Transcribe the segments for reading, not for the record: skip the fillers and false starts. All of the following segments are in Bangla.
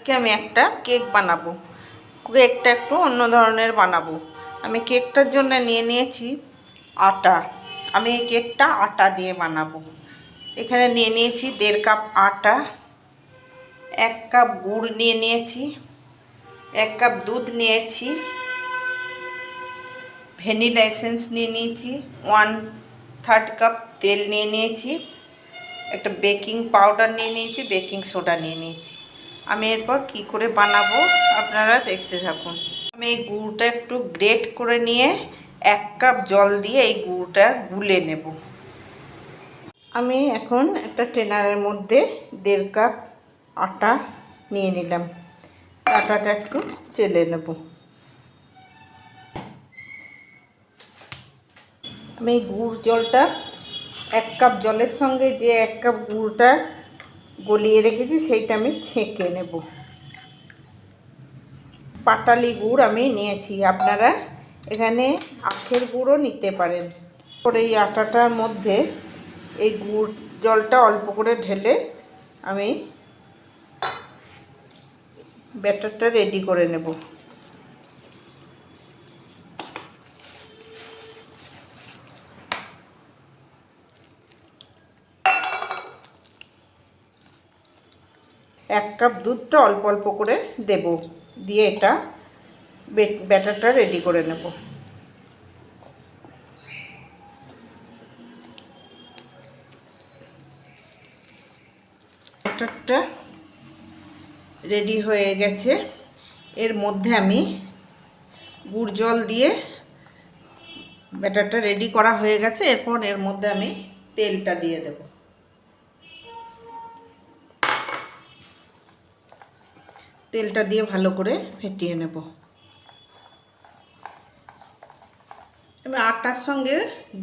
আজকে আমি একটা কেক বানাবো। কেকটা একটু অন্য ধরনের বানাবো। আমি কেকটার জন্য নিয়ে নিয়েছি আটা। আমি এই কেকটা আটা দিয়ে বানাবো। এখানে নিয়ে নিয়েছি 1.5 কাপ আটা, 1 কাপ গুড় নিয়ে নিয়েছি, 1 কাপ দুধ নিয়েছি, ভ্যানিলা এসেন্স নিয়ে নিয়েছি, 1/3 কাপ তেল নিয়ে নিয়েছি, একটা বেকিং পাউডার নিয়ে নিয়েছি, বেকিং সোডা নিয়ে নিয়েছি। আমি এরপর কি করে বানাবো আপনারা দেখতে থাকুন। আমি এই গুড়টা একটু গ্রেট করে নিয়ে 1 কাপ জল দিয়ে এই গুড়টা গুলে নেব। আমি এখন একটা ট্রেনারের মধ্যে 1.5 কাপ আটা নিয়ে নিলাম। আটাটা একটু চেলে নেব। আমি এই গুড় জলটা 1 কাপ জলের সঙ্গে যে 1 কাপ গুড়টা গলিয়ে রেখেছি সেইটা আমি ছেঁকে নেব। পাটালি গুড় আমি নিয়েছি, আপনারা এখানে আখের গুড়ও নিতে পারেন। পরে এই আটাটার মধ্যে এই গুড় জলটা অল্প করে ঢেলে আমি ব্যাটারটা রেডি করে নেব। এক কাপ দুধটা অল্প অল্প করে দেব, দিয়ে এটা ব্যাটারটা রেডি করে নেব। ব্যাটারটা রেডি হয়ে গেছে। এর মধ্যে আমি গুড় জল দিয়ে ব্যাটারটা রেডি করা হয়ে গেছে। এরপর এর মধ্যে আমি তেলটা দিয়ে দেব। তেলটা দিয়ে ভালো করে ফেটিয়ে নেব। আমি আটার সঙ্গে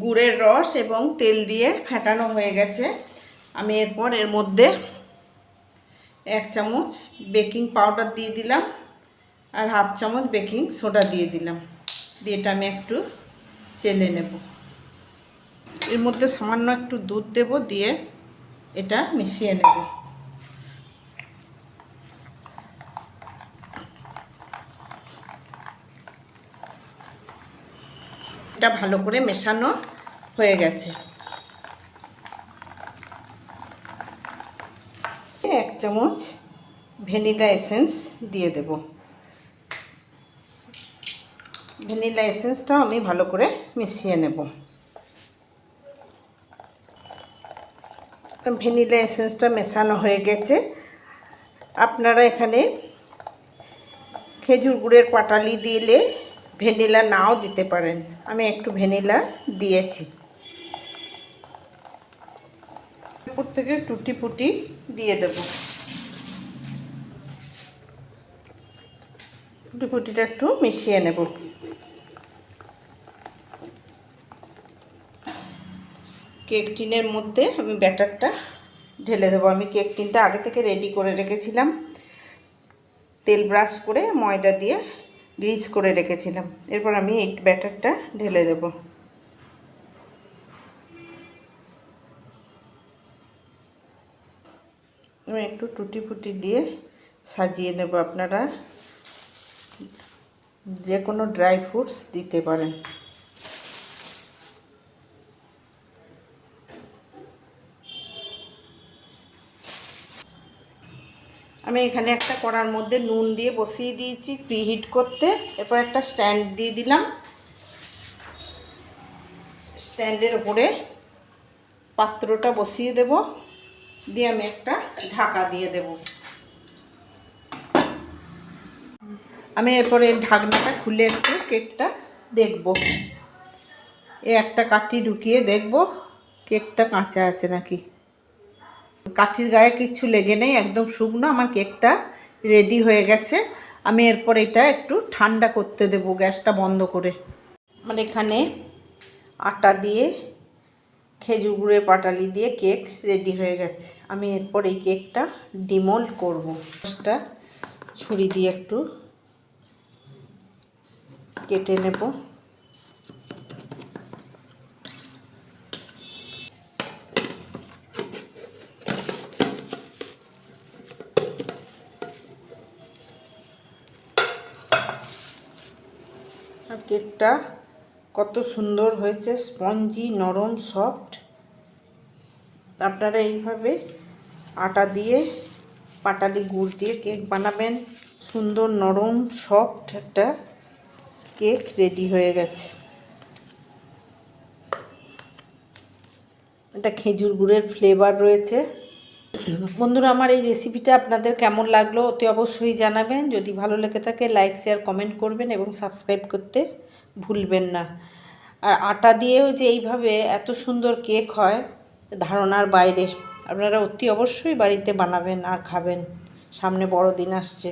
গুড়ের রস এবং তেল দিয়ে ফেটানো হয়ে গেছে। আমি এরপর এর মধ্যে 1 চামচ বেকিং পাউডার দিয়ে দিলাম আর 1/2 চামচ বেকিং সোডা দিয়ে দিলাম। দিয়ে এটা আমি একটু চেলে নেব। এর মধ্যে সামান্য একটু দুধ দেব, দিয়ে এটা মিশিয়ে নেব। এটা ভালো করে মেশানো হয়ে গেছে। 1 চামচ ভ্যানিলা এসেন্স দিয়ে দেব। ভ্যানিলা এসেন্সটাও আমি ভালো করে মিশিয়ে নেব। ভ্যানিলা এসেন্সটা মেশানো হয়ে গেছে। আপনারা এখানে খেজুর গুড়ের পাটালি দিলে ভ্যানিলা নাও দিতে পারেন। আমি একটু ভ্যানিলা দিয়েছি। উপর থেকে টুটি ফুটি দিয়ে দেব। টুটি ফুটিটা একটু মিশিয়ে নেব। কেক টিনের মধ্যে আমি ব্যাটারটা ঢেলে দেবো। আমি কেক টিনটা আগে থেকে রেডি করে রেখেছিলাম। তেল ব্রাশ করে ময়দা দিয়ে গ্রিজ করে রেখেছিলাম। এরপর আমি এই ব্যাটারটা ঢেলে দেব। আমি একটু টুটি ফুটি দিয়ে সাজিয়ে নেব। আপনারা যে কোনো ড্রাই ফ্রুটস দিতে পারেন। আমি এখানে একটা কড়ার মধ্যে নুন দিয়ে বসিয়ে দিয়েছি প্রিহিট করতে। এরপর একটা স্ট্যান্ড দিয়ে দিলাম। স্ট্যান্ডের উপরে পাত্রটা বসিয়ে দেব, দিয়ে আমি একটা ঢাকা দিয়ে দেব। আমি এরপরে ঢাকনাটা খুলে একটু কেকটা দেখব। একটা কাঠি ঢুকিয়ে দেখব কেকটা কাঁচা আছে নাকি। কাঠির গায়ে কিচ্ছু লেগে নেই, একদম শুকনো। আমার কেকটা রেডি হয়ে গেছে। আমি এরপর এটা একটু ঠান্ডা করতে দেব গ্যাসটা বন্ধ করে। আমার এখানে আটা দিয়ে খেজুর গুড়ের পাটালি দিয়ে কেক রেডি হয়ে গেছে। আমি এরপর এই কেকটা ডিমোল্ড করব। এটা ছুরি দিয়ে একটু কেটে নেব। আর কেকটা কত সুন্দর হয়েছে, স্পঞ্জি, নরম, সফট। আপনারা এইভাবে আটা দিয়ে পাটালি গুড় দিয়ে কেক বানাবেন, সুন্দর নরম সফট একটা কেক রেডি হয়ে গেছে। এটা খেজুর গুড়ের ফ্লেভার রয়েছে। বন্ধুরা, আমার এই রেসিপিটা আপনাদের কেমন লাগলো অতি অবশ্যই জানাবেন। যদি ভালো লেগে থাকে লাইক, শেয়ার, কমেন্ট করবেন এবং সাবস্ক্রাইব করতে ভুলবেন না। আর আটা দিয়েও যে এইভাবে এত সুন্দর কেক হয় ধারণার বাইরে। আপনারা অতি অবশ্যই বাড়িতে বানাবেন আর খাবেন, সামনে বড়দিন আসছে।